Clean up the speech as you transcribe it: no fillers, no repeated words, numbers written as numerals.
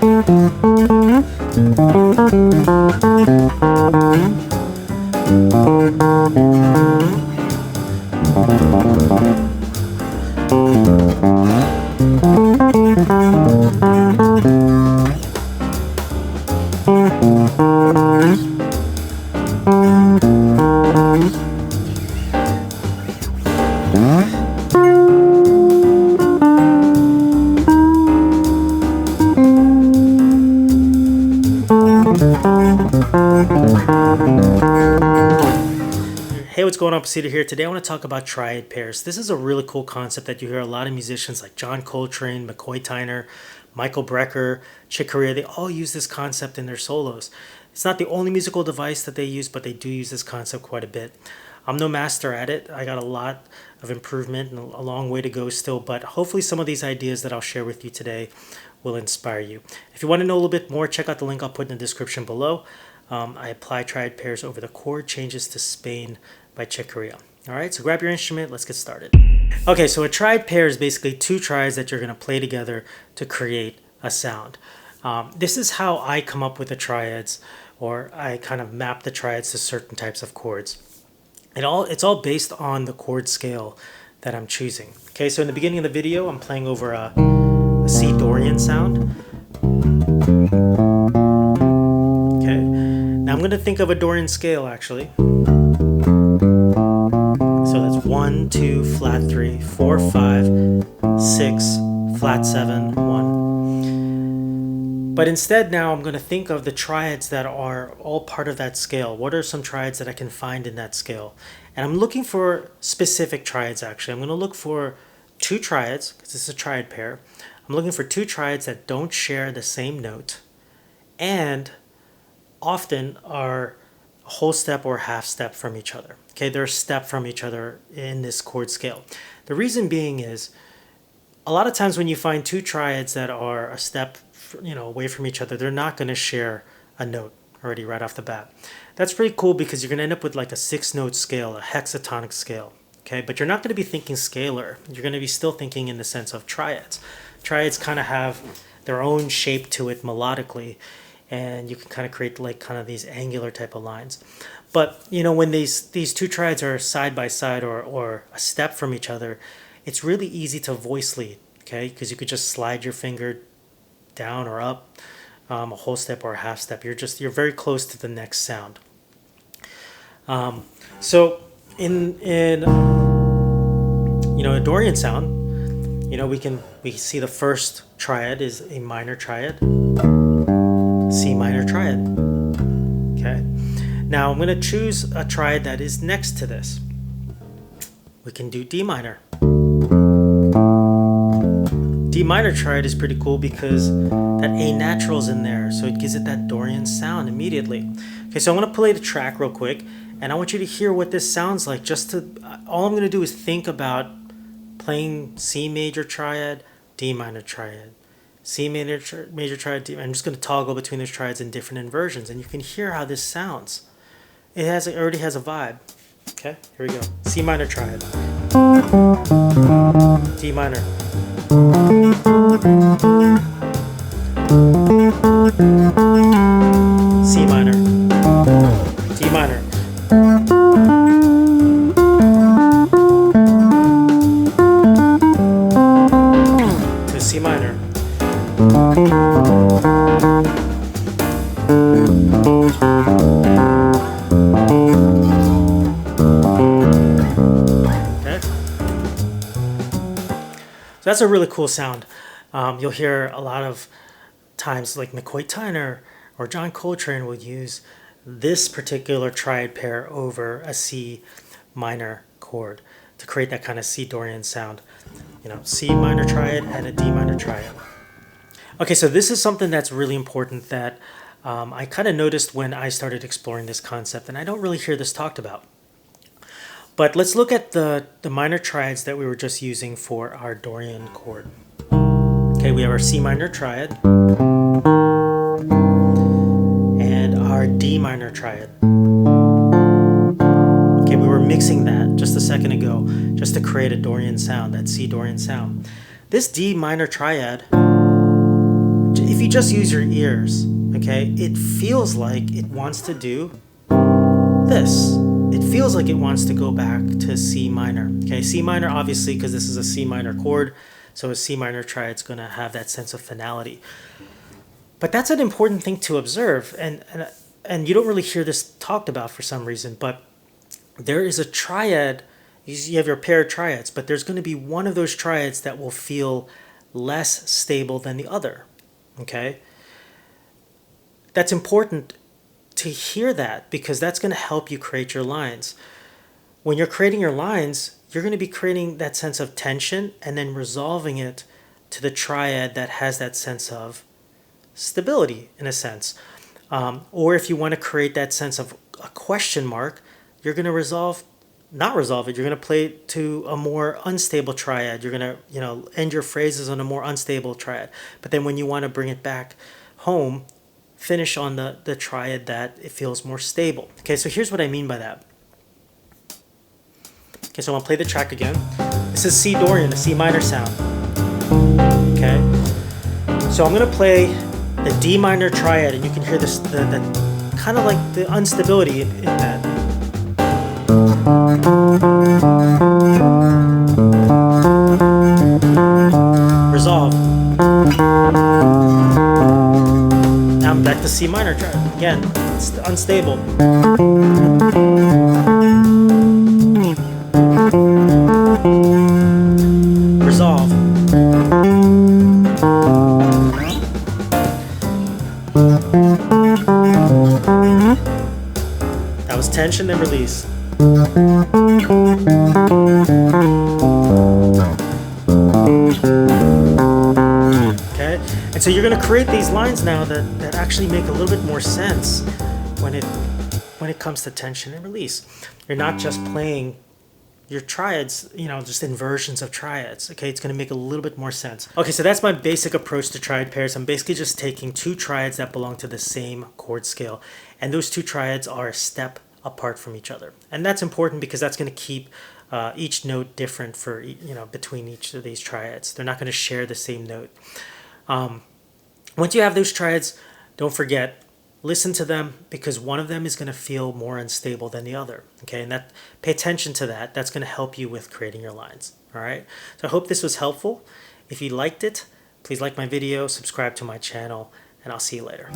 Hey, what's going on? Posido here. Today I want to talk about triad pairs. This is a really cool concept that you hear a lot of musicians like John Coltrane, McCoy Tyner, Michael Brecker, Chick Corea. They all use this concept in their solos. It's not the only musical device that they use, but they do use this concept quite a bit. I'm no master at it. I got a lot of improvement and a long way to go still, but hopefully some of these ideas that I'll share with you today will inspire you. If you want to know a little bit more, check out the link I'll put in the description below. I apply triad pairs over the chord changes to Spain by Chick Corea. All right, so grab your instrument, let's get started. Okay, so a triad pair is basically two triads that you're going to play together to create a sound. This is how I come up with the triads, or I kind of map the triads to certain types of chords. It's all based on the chord scale that I'm choosing. Okay, so in the beginning of the video, I'm playing over a C Dorian sound. Okay, now I'm going to think of a Dorian scale actually. So that's 1, 2, flat 3, 4, 5, 6, flat 7, 1. But instead now I'm going to think of the triads that are all part of that scale. What are some triads that I can find in that scale? And I'm looking for specific triads actually. I'm going to look for two triads, because this is a triad pair. I'm looking for two triads that don't share the same note and often are a whole step or half step from each other. Okay, they're a step from each other in this chord scale. The reason being is a lot of times when you find two triads that are a step away from each other, they're not going to share a note already right off the bat. That's pretty cool because you're going to end up with like a 6-note scale, a hexatonic scale. Okay, but you're not going to be thinking scalar. You're going to be still thinking in the sense of triads. Triads kind of have their own shape to it melodically, and you can kind of create like kind of these angular type of lines. But when these two triads are side by side or a step from each other, it's really easy to voice lead, okay? Because you could just slide your finger down or up, a whole step or a half step. You're very close to the next sound. So in a Dorian sound, we see the first triad is a minor triad, C minor triad. Okay. Now I'm going to choose a triad that is next to this. We can do D minor. D minor triad is pretty cool because that A natural is in there, so it gives it that Dorian sound immediately. Okay, so I'm going to play the track real quick, and I want you to hear what this sounds like. All I'm going to do is think about playing C major triad, D minor triad, C major triad, D. I'm just going to toggle between those triads in different inversions, and you can hear how this sounds. It already has a vibe. Okay, here we go. C minor triad, D minor, C minor, D minor, to C minor. So that's a really cool sound. You'll hear a lot of times like McCoy Tyner or John Coltrane will use this particular triad pair over a C minor chord to create that kind of C Dorian sound. C minor triad and a D minor triad. Okay, so this is something that's really important that I kind of noticed when I started exploring this concept, and I don't really hear this talked about. But let's look at the minor triads that we were just using for our Dorian chord. Okay, we have our C minor triad and our D minor triad. Okay, we were mixing that just a second ago just to create a Dorian sound, that C Dorian sound. This D minor triad if you just use your ears, okay, it feels like it wants to do this. It feels like it wants to go back to C minor. Okay, C minor, obviously, because this is a C minor chord, so a C minor triad's going to have that sense of finality. But that's an important thing to observe, and you don't really hear this talked about for some reason, but there is a triad. You have your paired triads, but there's going to be one of those triads that will feel less stable than the other. Okay? That's important to hear that, because that's going to help you create your lines. When you're creating your lines, you're going to be creating that sense of tension and then resolving it to the triad that has that sense of stability, in a sense. Or if you want to create that sense of a question mark, you're going to not resolve it. You're going to play it to a more unstable triad. You're going to, end your phrases on a more unstable triad. But then when you want to bring it back home, finish on the triad that it feels more stable. Okay, so here's what I mean by that. Okay, so I'm going to play the track again. This is C Dorian, a C minor sound. Okay, so I'm going to play the D minor triad, and you can hear this, the kind of like the instability in that. Resolve. Now I'm back to C minor triad. Again, it's unstable. Resolve. That was tension and release. Okay, and so you're going to create these lines now that actually make a little bit more sense when it comes to tension and release. You're not just playing your triads, just inversions of triads. Okay, it's going to make a little bit more sense. Okay, so that's my basic approach to triad pairs. I'm basically just taking two triads that belong to the same chord scale, and those two triads are a step apart from each other. And that's important because that's going to keep each note different for between each of these triads. They're not going to share the same note. Once you have those triads, don't forget, listen to them, because one of them is going to feel more unstable than the other. Okay, and pay attention to that. That's going to help you with creating your lines. All right, so I hope this was helpful. If you liked it, please like my video, subscribe to my channel, and I'll see you later.